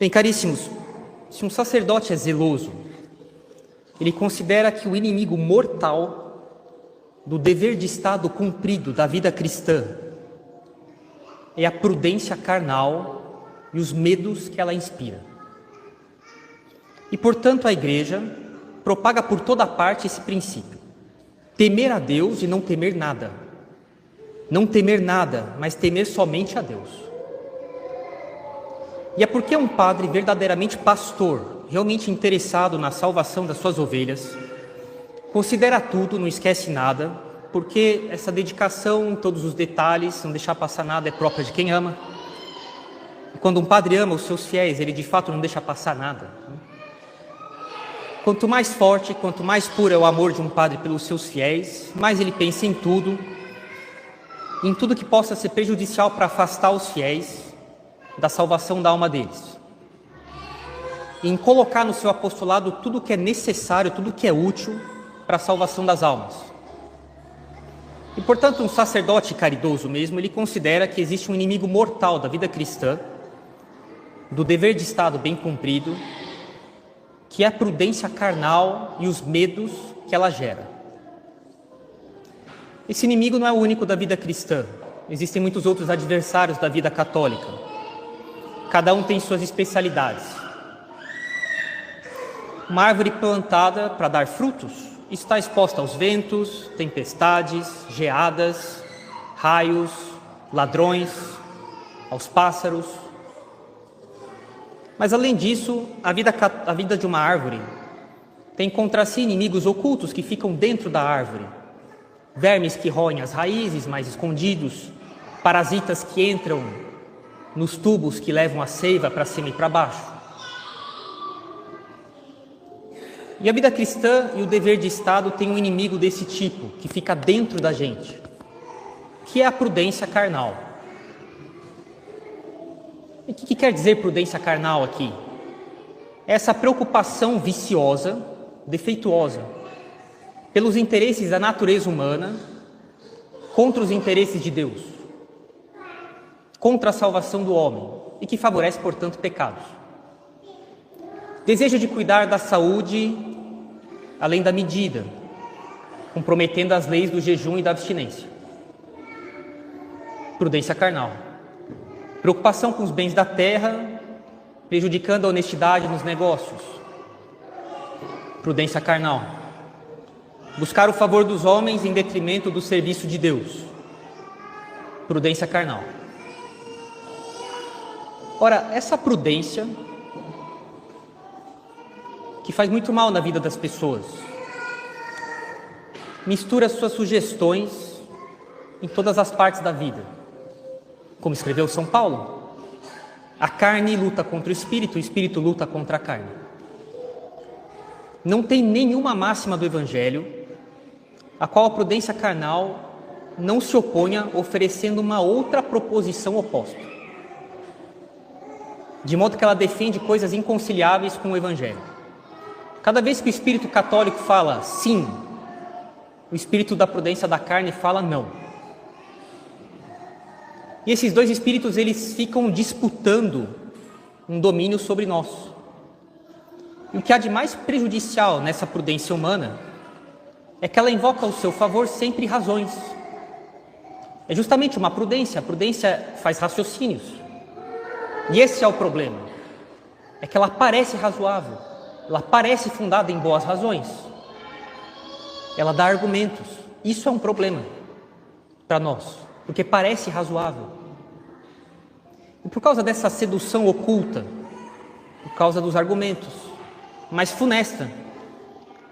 Bem, caríssimos, se um sacerdote é zeloso, ele considera que o inimigo mortal do dever de Estado cumprido da vida cristã é a prudência carnal e os medos que ela inspira. E, portanto, a Igreja propaga por toda parte esse princípio: temer a Deus e não temer nada. Não temer nada, mas temer somente a Deus. E é porque um padre verdadeiramente pastor, realmente interessado na salvação das suas ovelhas, considera tudo, não esquece nada, porque essa dedicação em todos os detalhes, não deixar passar nada, é própria de quem ama. E quando um padre ama os seus fiéis, ele de fato não deixa passar nada. Quanto mais forte, quanto mais puro é o amor de um padre pelos seus fiéis, mais ele pensa em tudo que possa ser prejudicial para afastar os fiéis da salvação da alma deles. E em colocar no seu apostolado tudo que é necessário, tudo que é útil para a salvação das almas. E, portanto, um sacerdote caridoso mesmo, ele considera que existe um inimigo mortal da vida cristã, do dever de Estado bem cumprido, que é a prudência carnal e os medos que ela gera. Esse inimigo não é o único da vida cristã. Existem muitos outros adversários da vida católica. Cada um tem suas especialidades. Uma árvore plantada para dar frutos está exposta aos ventos, tempestades, geadas, raios, ladrões, aos pássaros. Mas, além disso, a vida de uma árvore tem contra si inimigos ocultos que ficam dentro da árvore. Vermes que roem as raízes mais escondidos, parasitas que entram nos tubos que levam a seiva para cima e para baixo. E a vida cristã e o dever de Estado tem um inimigo desse tipo, que fica dentro da gente, que é a prudência carnal. E o que quer dizer prudência carnal aqui? Essa preocupação viciosa, defeituosa, pelos interesses da natureza humana contra os interesses de Deus, contra a salvação do homem, e que favorece, portanto, pecados. Desejo de cuidar da saúde além da medida, comprometendo as leis do jejum e da abstinência. Prudência carnal. Preocupação com os bens da terra, prejudicando a honestidade nos negócios. Prudência carnal. Buscar o favor dos homens em detrimento do serviço de Deus. Prudência carnal. Ora, essa prudência, que faz muito mal na vida das pessoas, mistura suas sugestões em todas as partes da vida. Como escreveu São Paulo, a carne luta contra o espírito luta contra a carne. Não tem nenhuma máxima do Evangelho a qual a prudência carnal não se oponha oferecendo uma outra proposição oposta. De modo que ela defende coisas inconciliáveis com o Evangelho. Cada vez que o espírito católico fala sim, o espírito da prudência da carne fala não. E esses dois espíritos, eles ficam disputando um domínio sobre nós. E o que há de mais prejudicial nessa prudência humana é que ela invoca ao seu favor sempre razões. É justamente uma prudência, a prudência faz raciocínios. E esse é o problema, é que ela parece razoável, ela parece fundada em boas razões. Ela dá argumentos. Isso é um problema para nós, porque parece razoável. E por causa dessa sedução oculta, por causa dos argumentos, mas funesta,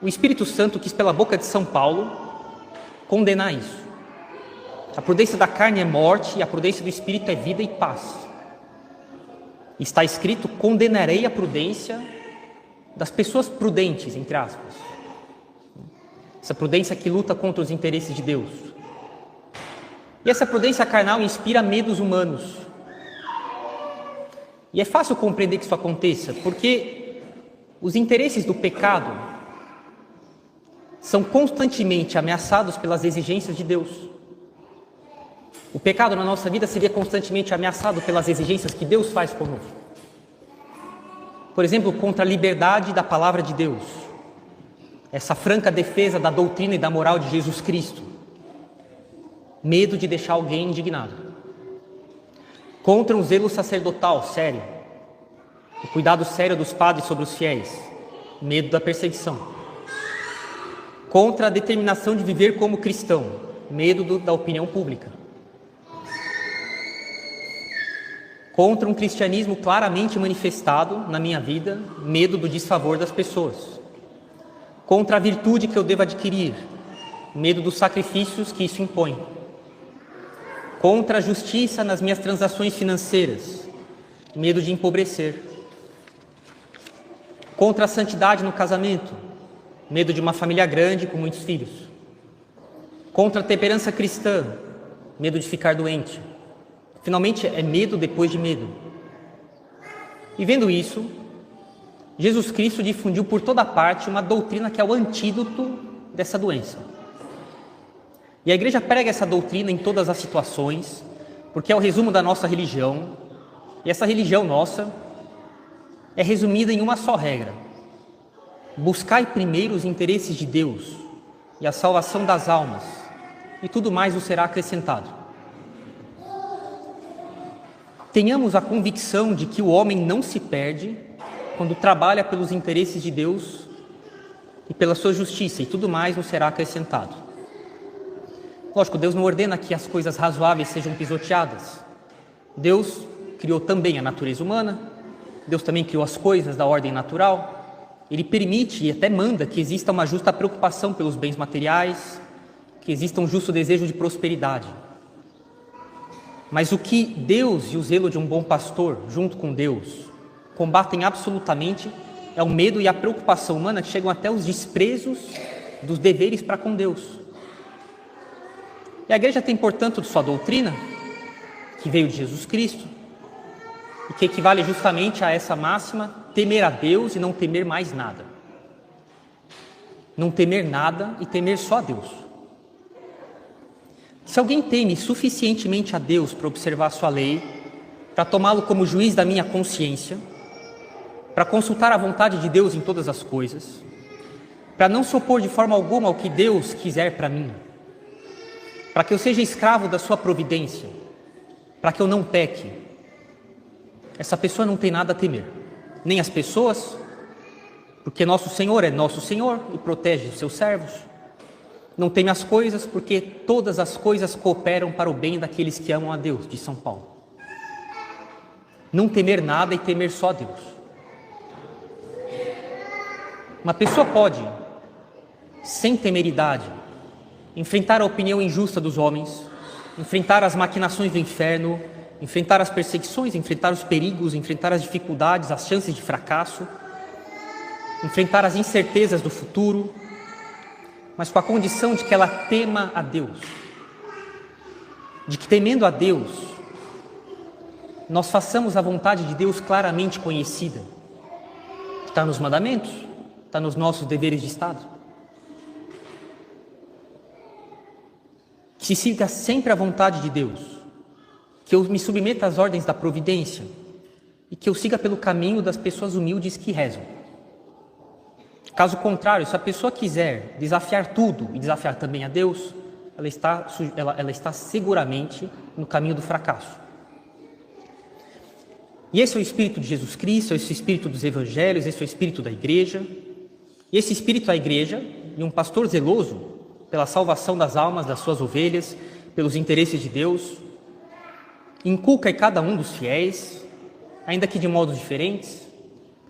o Espírito Santo quis, pela boca de São Paulo, condenar isso. A prudência da carne é morte e a prudência do Espírito é vida e paz. Está escrito: condenarei a prudência das pessoas prudentes, entre aspas. Essa prudência que luta contra os interesses de Deus. E essa prudência carnal inspira medos humanos. E é fácil compreender que isso aconteça, porque os interesses do pecado são constantemente ameaçados pelas exigências de Deus. O pecado na nossa vida seria constantemente ameaçado pelas exigências que Deus faz conosco. Por exemplo, contra a liberdade da palavra de Deus, essa franca defesa da doutrina e da moral de Jesus Cristo, medo de deixar alguém indignado. Contra um zelo sacerdotal sério, o cuidado sério dos padres sobre os fiéis, medo da perseguição. Contra a determinação de viver como cristão, medo da opinião pública. Contra um cristianismo claramente manifestado na minha vida, medo do desfavor das pessoas. Contra a virtude que eu devo adquirir, medo dos sacrifícios que isso impõe. Contra a justiça nas minhas transações financeiras, medo de empobrecer. Contra a santidade no casamento, medo de uma família grande com muitos filhos. Contra a temperança cristã, medo de ficar doente. Finalmente, é medo depois de medo. E vendo isso, Jesus Cristo difundiu por toda parte uma doutrina que é o antídoto dessa doença. E a igreja prega essa doutrina em todas as situações, porque é o resumo da nossa religião. E essa religião nossa é resumida em uma só regra: buscai primeiro os interesses de Deus e a salvação das almas, e tudo mais vos será acrescentado. Tenhamos a convicção de que o homem não se perde quando trabalha pelos interesses de Deus e pela sua justiça, e tudo mais nos será acrescentado. Lógico, Deus não ordena que as coisas razoáveis sejam pisoteadas. Deus criou também a natureza humana, Deus também criou as coisas da ordem natural. Ele permite e até manda que exista uma justa preocupação pelos bens materiais, que exista um justo desejo de prosperidade. Mas o que Deus e o zelo de um bom pastor, junto com Deus, combatem absolutamente é o medo e a preocupação humana que chegam até os desprezos dos deveres para com Deus. E a igreja tem, portanto, sua doutrina, que veio de Jesus Cristo, e que equivale justamente a essa máxima: temer a Deus e não temer mais nada. Não temer nada e temer só a Deus. Se alguém teme suficientemente a Deus para observar a sua lei, para tomá-lo como juiz da minha consciência, para consultar a vontade de Deus em todas as coisas, para não se opor de forma alguma ao que Deus quiser para mim, para que eu seja escravo da sua providência, para que eu não peque, essa pessoa não tem nada a temer, nem as pessoas, porque nosso Senhor é nosso Senhor e protege os seus servos. Não teme as coisas, porque todas as coisas cooperam para o bem daqueles que amam a Deus, de São Paulo. Não temer nada e temer só a Deus. Uma pessoa pode, sem temeridade, enfrentar a opinião injusta dos homens, enfrentar as maquinações do inferno, enfrentar as perseguições, enfrentar os perigos, enfrentar as dificuldades, as chances de fracasso, enfrentar as incertezas do futuro, mas com a condição de que ela tema a Deus, de que temendo a Deus, nós façamos a vontade de Deus claramente conhecida. Está nos mandamentos, está nos nossos deveres de Estado. Que se siga sempre a vontade de Deus, que eu me submeta às ordens da providência e que eu siga pelo caminho das pessoas humildes que rezam. Caso contrário, se a pessoa quiser desafiar tudo e desafiar também a Deus, ela está seguramente no caminho do fracasso. E esse é o Espírito de Jesus Cristo, esse é o Espírito dos Evangelhos, esse é o Espírito da Igreja. E esse Espírito da Igreja, e um pastor zeloso pela salvação das almas das suas ovelhas, pelos interesses de Deus, inculca em cada um dos fiéis, ainda que de modos diferentes,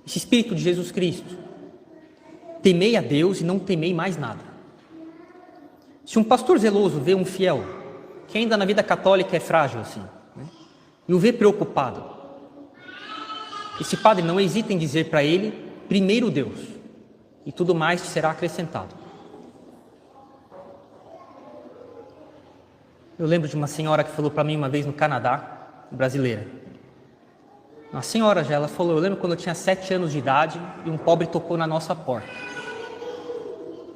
esse Espírito de Jesus Cristo. Temei a Deus e não temei mais nada. Se um pastor zeloso vê um fiel, que ainda na vida católica é frágil assim, e o vê preocupado, esse padre não hesita em dizer para ele: primeiro Deus, e tudo mais te será acrescentado. Eu lembro de uma senhora que falou para mim uma vez no Canadá, brasileira. Uma senhora já, ela falou: eu lembro quando eu tinha 7 anos de idade e um pobre tocou na nossa porta.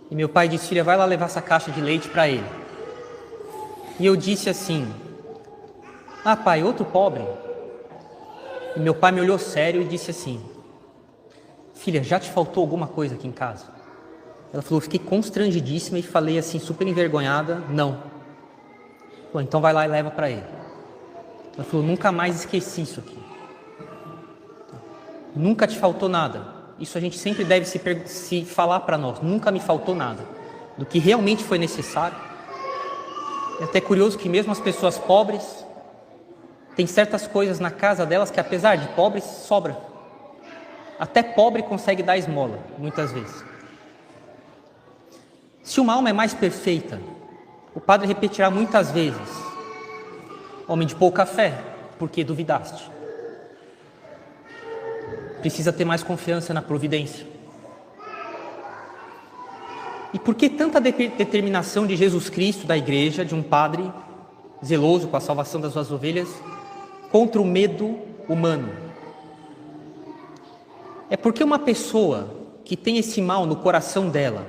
E meu pai disse: filha, vai lá levar essa caixa de leite para ele. E eu disse assim: ah, pai, outro pobre? E meu pai me olhou sério e disse assim: filha, já te faltou alguma coisa aqui em casa? Ela falou, fiquei constrangidíssima e falei assim, super envergonhada, não. Falou, então vai lá e leva para ele. Ela falou, nunca mais esqueci isso aqui. Nunca te faltou nada. Isso a gente sempre deve se falar para nós, nunca me faltou nada. Do que realmente foi necessário. É até curioso que mesmo as pessoas pobres, tem certas coisas na casa delas que apesar de pobres, sobra. Até pobre consegue dar esmola, muitas vezes. Se uma alma é mais perfeita, o padre repetirá muitas vezes, homem de pouca fé, porque duvidaste? Precisa ter mais confiança na providência. E por que tanta determinação de Jesus Cristo, da igreja, de um padre zeloso com a salvação das suas ovelhas, contra o medo humano? É porque uma pessoa que tem esse mal no coração dela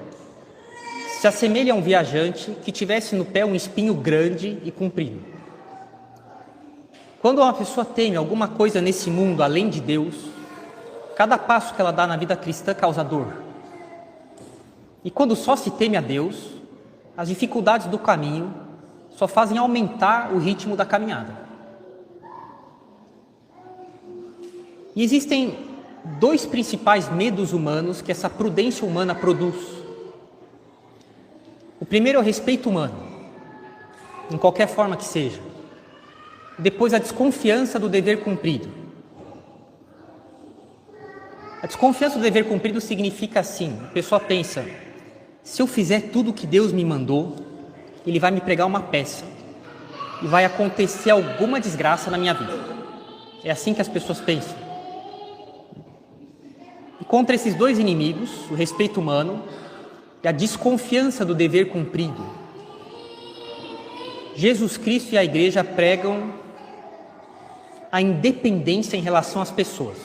se assemelha a um viajante que tivesse no pé um espinho grande e comprido. Quando uma pessoa teme alguma coisa nesse mundo além de Deus, cada passo que ela dá na vida cristã causa dor. E quando só se teme a Deus, as dificuldades do caminho só fazem aumentar o ritmo da caminhada. E existem dois principais medos humanos que essa prudência humana produz. O primeiro é o respeito humano, em qualquer forma que seja. Depois, a desconfiança do dever cumprido. A desconfiança do dever cumprido significa assim, a pessoa pensa, se eu fizer tudo o que Deus me mandou, Ele vai me pregar uma peça e vai acontecer alguma desgraça na minha vida. É assim que as pessoas pensam. E contra esses dois inimigos, o respeito humano e a desconfiança do dever cumprido, Jesus Cristo e a igreja pregam a independência em relação às pessoas.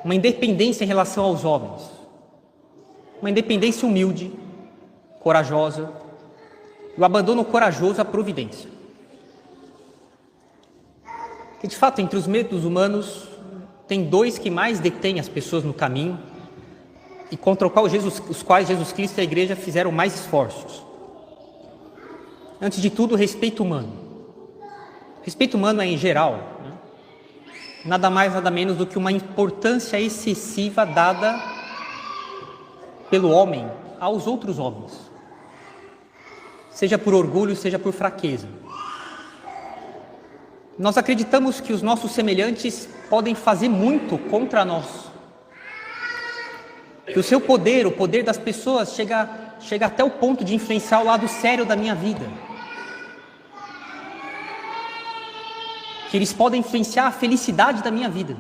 Uma independência em relação aos homens. Uma independência humilde, corajosa, e o abandono corajoso à providência. E de fato, entre os medos humanos, tem dois que mais detêm as pessoas no caminho e contra os quais Jesus Cristo e a igreja fizeram mais esforços. Antes de tudo, o respeito humano. O respeito humano é, em geral, nada mais, nada menos do que uma importância excessiva dada pelo homem aos outros homens, seja por orgulho, seja por fraqueza. Nós acreditamos que os nossos semelhantes podem fazer muito contra nós, que o seu poder, o poder das pessoas chega até o ponto de influenciar o lado sério da minha vida, que eles podem influenciar a felicidade da minha vida,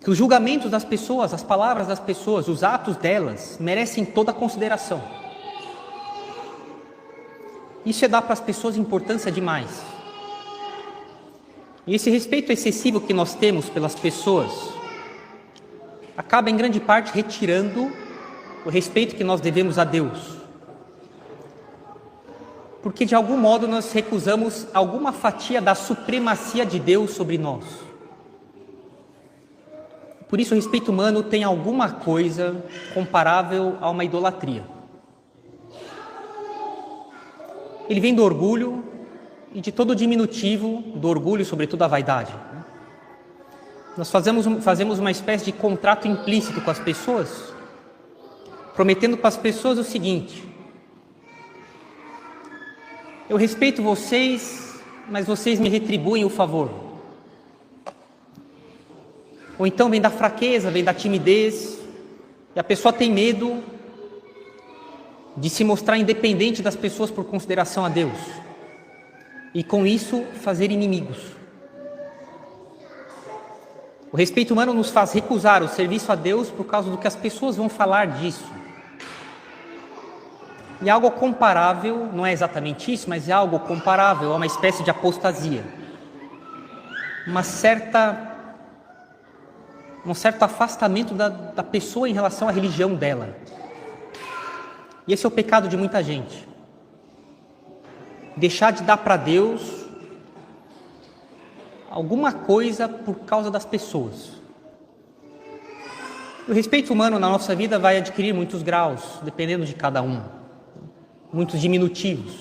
que os julgamentos das pessoas, as palavras das pessoas, os atos delas merecem toda a consideração. Isso é dar para as pessoas importância demais. E esse respeito excessivo que nós temos pelas pessoas acaba em grande parte retirando o respeito que nós devemos a Deus. Porque de algum modo nós recusamos alguma fatia da supremacia de Deus sobre nós. Por isso o respeito humano tem alguma coisa comparável a uma idolatria. Ele vem do orgulho e de todo o diminutivo do orgulho, sobretudo a vaidade. Nós fazemos uma espécie de contrato implícito com as pessoas, prometendo para as pessoas o seguinte: eu respeito vocês, mas vocês me retribuem o favor. Ou então vem da fraqueza, vem da timidez, e a pessoa tem medo de se mostrar independente das pessoas por consideração a Deus, e com isso fazer inimigos. O respeito humano nos faz recusar o serviço a Deus por causa do que as pessoas vão falar disso. E algo comparável, não é exatamente isso, mas é algo comparável a uma espécie de apostasia. Um certo afastamento da pessoa em relação à religião dela. E esse é o pecado de muita gente. Deixar de dar para Deus alguma coisa por causa das pessoas. O respeito humano na nossa vida vai adquirir muitos graus, dependendo de cada um, muitos diminutivos.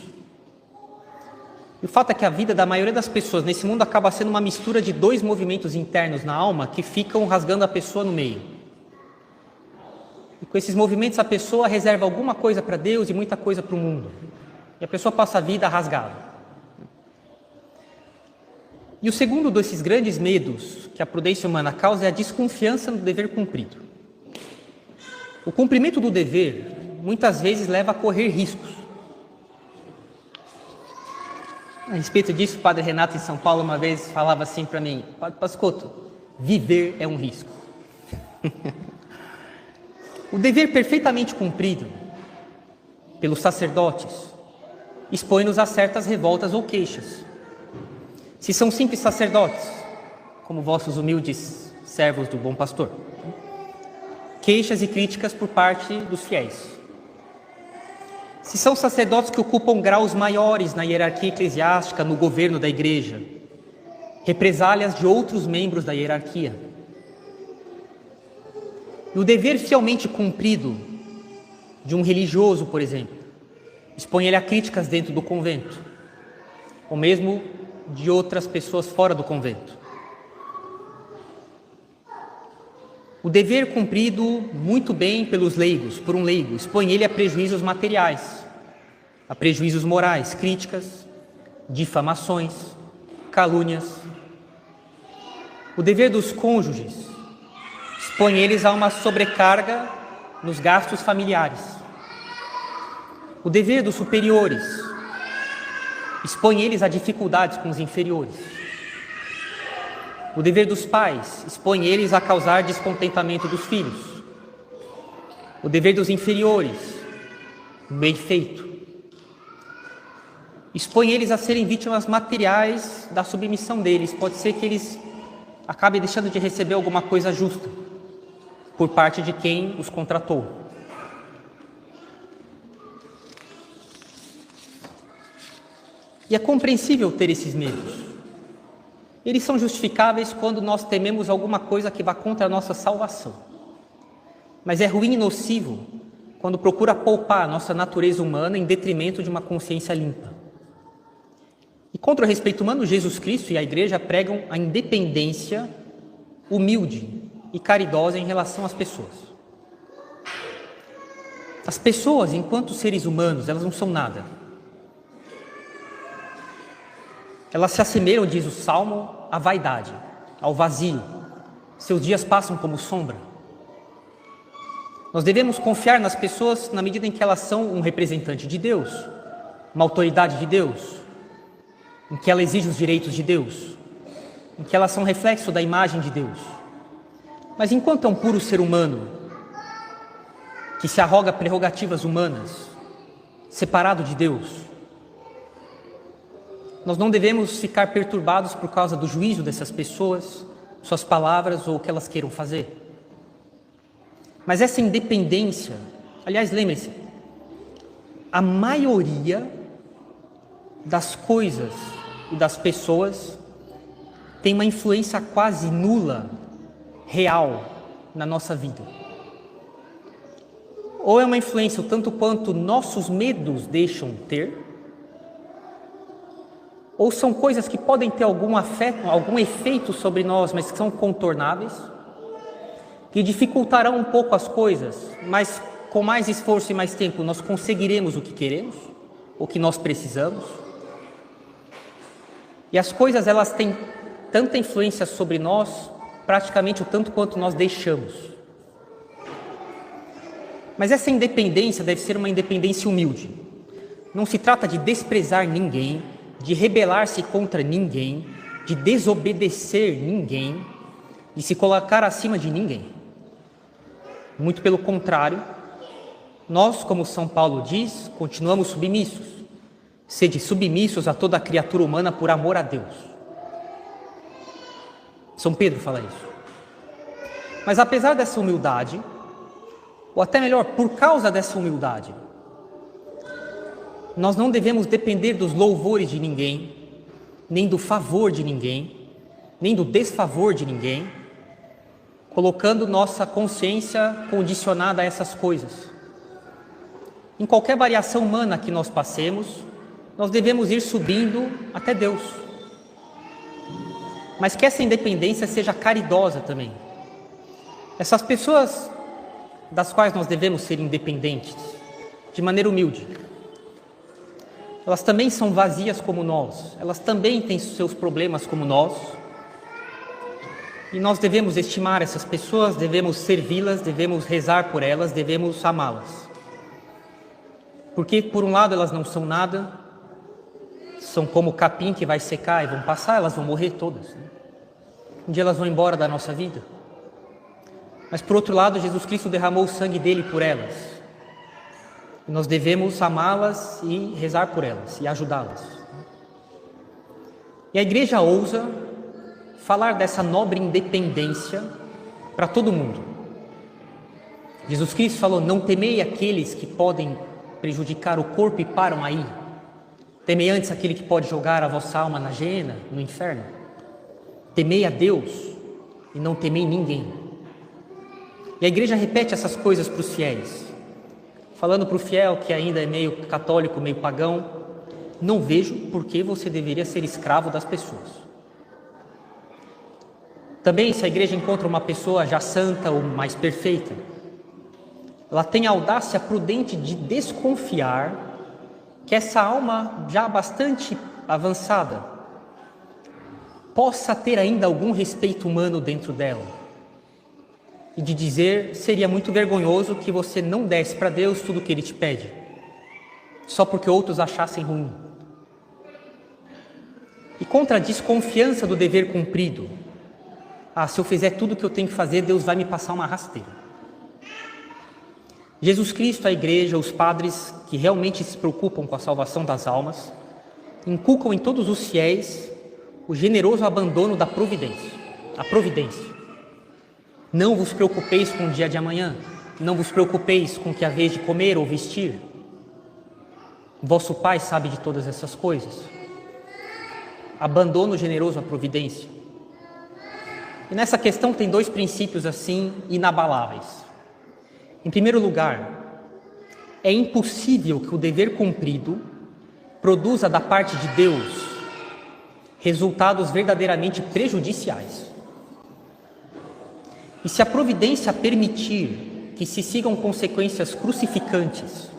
E o fato é que a vida da maioria das pessoas nesse mundo acaba sendo uma mistura de dois movimentos internos na alma que ficam rasgando a pessoa no meio. E com esses movimentos a pessoa reserva alguma coisa para Deus e muita coisa para o mundo. E a pessoa passa a vida rasgada. E o segundo desses grandes medos que a prudência humana causa é a desconfiança no dever cumprido. O cumprimento do dever muitas vezes leva a correr riscos. A respeito disso, o padre Renato em São Paulo uma vez falava assim para mim: Padre Pascotto, viver é um risco. O dever perfeitamente cumprido pelos sacerdotes expõe-nos a certas revoltas ou queixas. Se são simples sacerdotes, como vossos humildes servos do bom pastor, queixas e críticas por parte dos fiéis. Se são sacerdotes que ocupam graus maiores na hierarquia eclesiástica, no governo da igreja, represálias de outros membros da hierarquia. E o dever fielmente cumprido de um religioso, por exemplo, expõe ele a críticas dentro do convento, ou mesmo de outras pessoas fora do convento. O dever cumprido muito bem pelos leigos, por um leigo, expõe ele a prejuízos materiais, a prejuízos morais, críticas, difamações, calúnias. O dever dos cônjuges expõe eles a uma sobrecarga nos gastos familiares. O dever dos superiores expõe eles a dificuldades com os inferiores. O dever dos pais expõe eles a causar descontentamento dos filhos. O dever dos inferiores, bem feito, expõe eles a serem vítimas materiais da submissão deles. Pode ser que eles acabem deixando de receber alguma coisa justa por parte de quem os contratou. E é compreensível ter esses medos. Eles são justificáveis quando nós tememos alguma coisa que vá contra a nossa salvação. Mas é ruim e nocivo quando procura poupar a nossa natureza humana em detrimento de uma consciência limpa. E contra o respeito humano, Jesus Cristo e a Igreja pregam a independência humilde e caridosa em relação às pessoas. As pessoas, enquanto seres humanos, elas não são nada. Elas se assemelham, diz o Salmo, à vaidade, ao vazio. Seus dias passam como sombra. Nós devemos confiar nas pessoas na medida em que elas são um representante de Deus, uma autoridade de Deus, em que ela exige os direitos de Deus, em que elas são reflexo da imagem de Deus. Mas enquanto é um puro ser humano, que se arroga prerrogativas humanas, separado de Deus, nós não devemos ficar perturbados por causa do juízo dessas pessoas, suas palavras ou o que elas queiram fazer. Mas essa independência, aliás, lembre-se, a maioria das coisas e das pessoas tem uma influência quase nula, real, na nossa vida. Ou é uma influência o tanto quanto nossos medos deixam ter, ou são coisas que podem ter algum efeito sobre nós, mas que são contornáveis, que dificultarão um pouco as coisas, mas com mais esforço e mais tempo nós conseguiremos o que queremos, o que nós precisamos. E as coisas, elas têm tanta influência sobre nós, praticamente o tanto quanto nós deixamos. Mas essa independência deve ser uma independência humilde. Não se trata de desprezar ninguém, de rebelar-se contra ninguém, de desobedecer ninguém, de se colocar acima de ninguém. Muito pelo contrário, nós, como São Paulo diz, continuamos submissos. Sede submissos a toda a criatura humana por amor a Deus. São Pedro fala isso. Mas apesar dessa humildade, ou até melhor, por causa dessa humildade, nós não devemos depender dos louvores de ninguém, nem do favor de ninguém, nem do desfavor de ninguém, colocando nossa consciência condicionada a essas coisas. Em qualquer variação humana que nós passemos, nós devemos ir subindo até Deus. Mas que essa independência seja caridosa também. Essas pessoas das quais nós devemos ser independentes, de maneira humilde, elas também são vazias como nós, elas também têm seus problemas como nós, e nós devemos estimar essas pessoas, devemos servi-las, devemos rezar por elas, devemos amá-las. Porque, por um lado, elas não são nada, são como o capim que vai secar e vão passar, elas vão morrer todas, né? Um dia elas vão embora da nossa vida. Mas, por outro lado, Jesus Cristo derramou o sangue dele por elas. E nós devemos amá-las e rezar por elas e ajudá-las. E a igreja ousa falar dessa nobre independência para todo mundo. Jesus Cristo falou: não temei aqueles que podem prejudicar o corpo e param aí. Temei antes aquele que pode jogar a vossa alma na geena, no inferno. Temei a Deus e não temei ninguém. E a igreja repete essas coisas para os fiéis, falando para o fiel que ainda é meio católico, meio pagão: não vejo por que você deveria ser escravo das pessoas. Também, se a igreja encontra uma pessoa já santa ou mais perfeita, ela tem a audácia prudente de desconfiar que essa alma já bastante avançada possa ter ainda algum respeito humano dentro dela. E de dizer: seria muito vergonhoso que você não desse para Deus tudo o que Ele te pede, só porque outros achassem ruim. E contra a desconfiança do dever cumprido: se eu fizer tudo o que eu tenho que fazer, Deus vai me passar uma rasteira. Jesus Cristo, a igreja, os padres que realmente se preocupam com a salvação das almas, inculcam em todos os fiéis o generoso abandono da providência. A providência. Não vos preocupeis com o dia de amanhã, não vos preocupeis com o que haveis de comer ou vestir. Vosso Pai sabe de todas essas coisas. Abandono generoso à providência. E nessa questão tem dois princípios assim inabaláveis. Em primeiro lugar, é impossível que o dever cumprido produza da parte de Deus resultados verdadeiramente prejudiciais. E se a providência permitir que se sigam consequências crucificantes,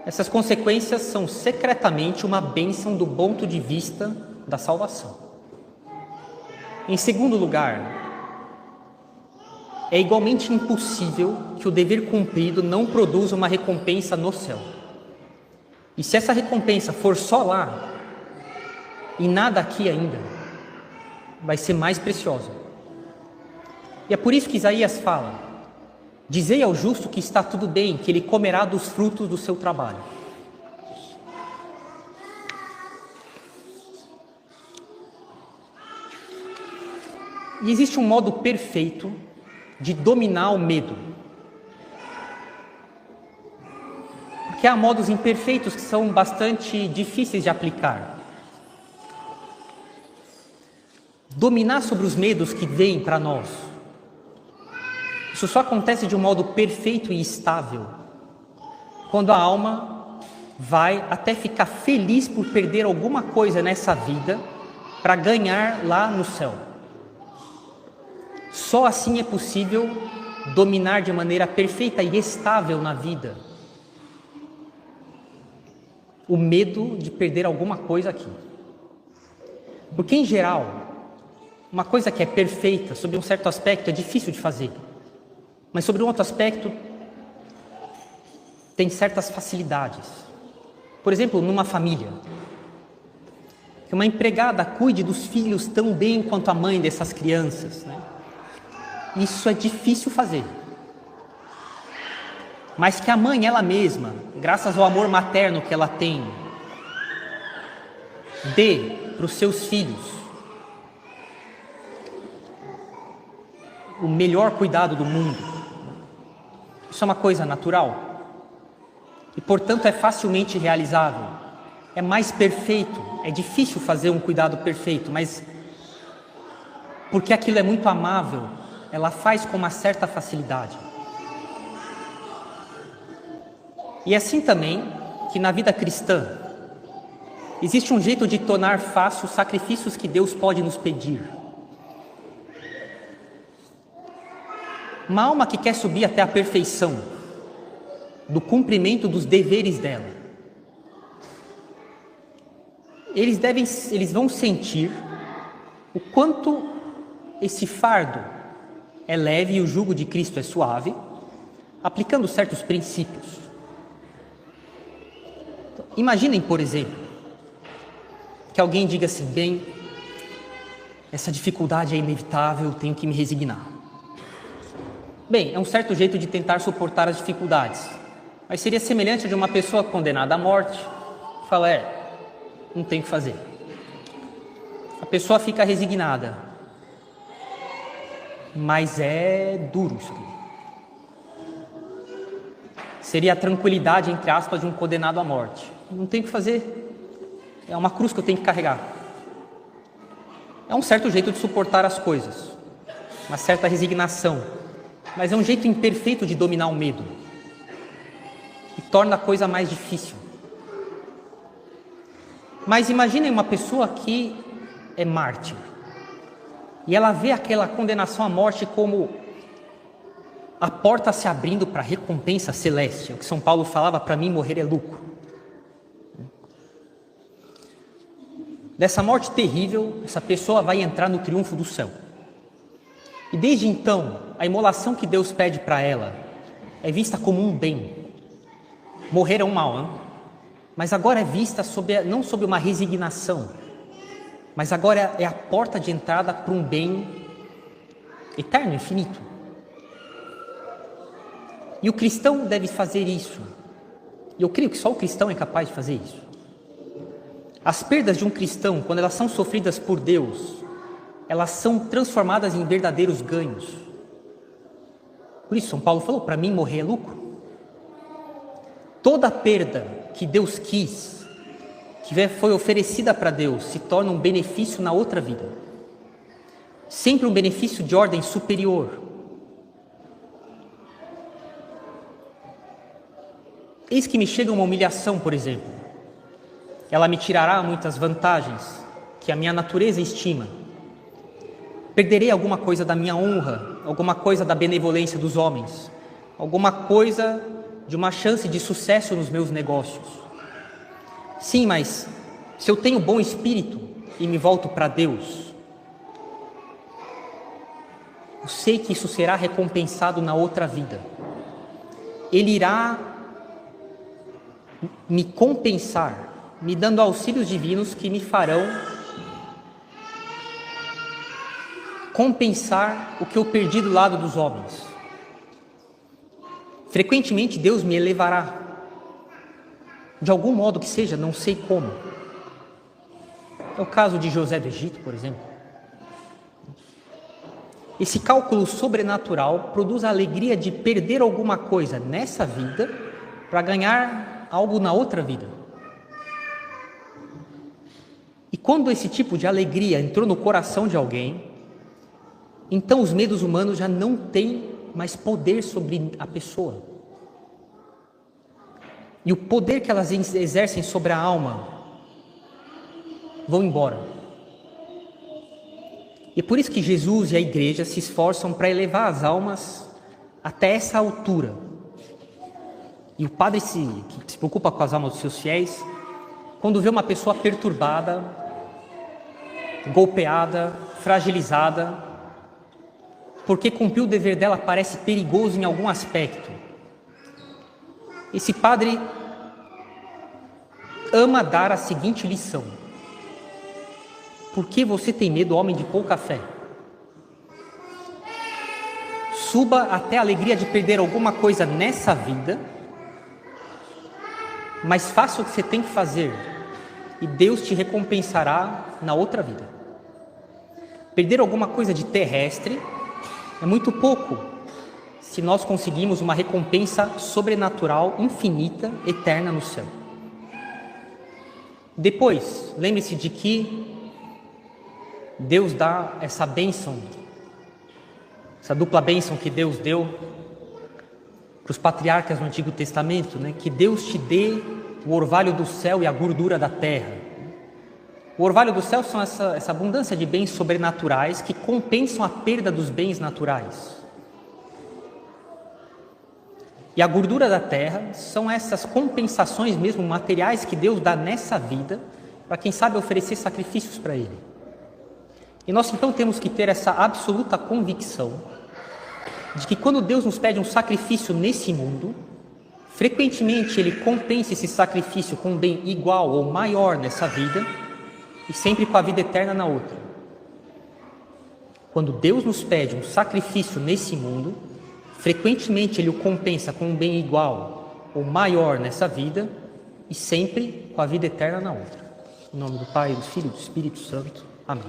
essas consequências são secretamente uma bênção do ponto de vista da salvação. Em segundo lugar, é igualmente impossível que o dever cumprido não produza uma recompensa no céu. E se essa recompensa for só lá, e nada aqui ainda, vai ser mais preciosa. E é por isso que Isaías fala: dizei ao justo que está tudo bem, que ele comerá dos frutos do seu trabalho. E existe um modo perfeito de dominar o medo. Porque há modos imperfeitos que são bastante difíceis de aplicar. Dominar sobre os medos que vêm para nós, isso só acontece de um modo perfeito e estável quando a alma vai até ficar feliz por perder alguma coisa nessa vida para ganhar lá no céu. Só assim é possível dominar de maneira perfeita e estável na vida o medo de perder alguma coisa aqui. Porque, em geral, uma coisa que é perfeita, sob um certo aspecto, é difícil de fazer. Mas sobre um outro aspecto, tem certas facilidades. Por exemplo, numa família, que uma empregada cuide dos filhos tão bem quanto a mãe dessas crianças, né? Isso é difícil fazer. Mas que a mãe, ela mesma, graças ao amor materno que ela tem, dê para os seus filhos o melhor cuidado do mundo. Isso é uma coisa natural e, portanto, é facilmente realizável. É mais perfeito. É difícil fazer um cuidado perfeito, mas porque aquilo é muito amável, ela faz com uma certa facilidade. E é assim também que na vida cristã existe um jeito de tornar fácil os sacrifícios que Deus pode nos pedir. Uma alma que quer subir até a perfeição do cumprimento dos deveres dela, eles vão sentir o quanto esse fardo é leve e o jugo de Cristo é suave, aplicando certos princípios. Então, imaginem, por exemplo, que alguém diga assim: bem, essa dificuldade é inevitável, eu tenho que me resignar. Bem, é um certo jeito de tentar suportar as dificuldades, mas seria semelhante a de uma pessoa condenada à morte, falar: não tem o que fazer. A pessoa fica resignada, mas é duro isso aqui. Seria a tranquilidade, entre aspas, de um condenado à morte. Não tem o que fazer, é uma cruz que eu tenho que carregar. É um certo jeito de suportar as coisas, uma certa resignação, mas é um jeito imperfeito de dominar o medo e torna a coisa mais difícil. Mas imaginem uma pessoa que é mártir e ela vê aquela condenação à morte como a porta se abrindo para a recompensa celeste. É o que São Paulo falava: para mim morrer é lucro. Dessa morte terrível, essa pessoa vai entrar no triunfo do céu. E desde então, a imolação que Deus pede para ela é vista como um bem. Morrer é um mal, hein? Mas agora é vista não sob uma resignação, mas agora é a porta de entrada para um bem eterno, infinito. E o cristão deve fazer isso. E eu creio que só o cristão é capaz de fazer isso. As perdas de um cristão, quando elas são sofridas por Deus, elas são transformadas em verdadeiros ganhos. Por isso São Paulo falou: para mim morrer é lucro. Toda perda que Deus quis, que foi oferecida para Deus, se torna um benefício na outra vida. Sempre um benefício de ordem superior. Eis que me chega uma humilhação, por exemplo. Ela me tirará muitas vantagens que a minha natureza estima. Perderei alguma coisa da minha honra, alguma coisa da benevolência dos homens, alguma coisa de uma chance de sucesso nos meus negócios. Sim, mas se eu tenho bom espírito e me volto para Deus, eu sei que isso será recompensado na outra vida. Ele irá me compensar, me dando auxílios divinos que me farão compensar o que eu perdi do lado dos homens. Frequentemente Deus me elevará, de algum modo que seja, não sei como. É o caso de José do Egito, por exemplo. Esse cálculo sobrenatural produz a alegria de perder alguma coisa nessa vida para ganhar algo na outra vida. E quando esse tipo de alegria entrou no coração de alguém, então os medos humanos já não têm mais poder sobre a pessoa. E o poder que elas exercem sobre a alma vão embora. E é por isso que Jesus e a igreja se esforçam para elevar as almas até essa altura. E o padre que se preocupa com as almas dos seus fiéis, quando vê uma pessoa perturbada, golpeada, fragilizada, porque cumprir o dever dela parece perigoso em algum aspecto, esse padre ama dar a seguinte lição: por que você tem medo, homem de pouca fé? Suba até a alegria de perder alguma coisa nessa vida, mas faça o que você tem que fazer e Deus te recompensará na outra vida. Perder alguma coisa de terrestre é muito pouco se nós conseguimos uma recompensa sobrenatural, infinita, eterna no céu. Depois, lembre-se de que Deus dá essa bênção, essa dupla bênção que Deus deu para os patriarcas no Antigo Testamento, né? Que Deus te dê o orvalho do céu e a gordura da terra. O orvalho do céu são essa abundância de bens sobrenaturais que compensam a perda dos bens naturais. E a gordura da terra são essas compensações mesmo materiais que Deus dá nessa vida para quem sabe oferecer sacrifícios para Ele. E nós então temos que ter essa absoluta convicção de que quando Deus nos pede um sacrifício nesse mundo, frequentemente Ele compensa esse sacrifício com um bem igual ou maior nessa vida e sempre com a vida eterna na outra. Quando Deus nos pede um sacrifício nesse mundo, frequentemente Ele o compensa com um bem igual ou maior nessa vida e sempre com a vida eterna na outra. Em nome do Pai, do Filho e do Espírito Santo. Amém.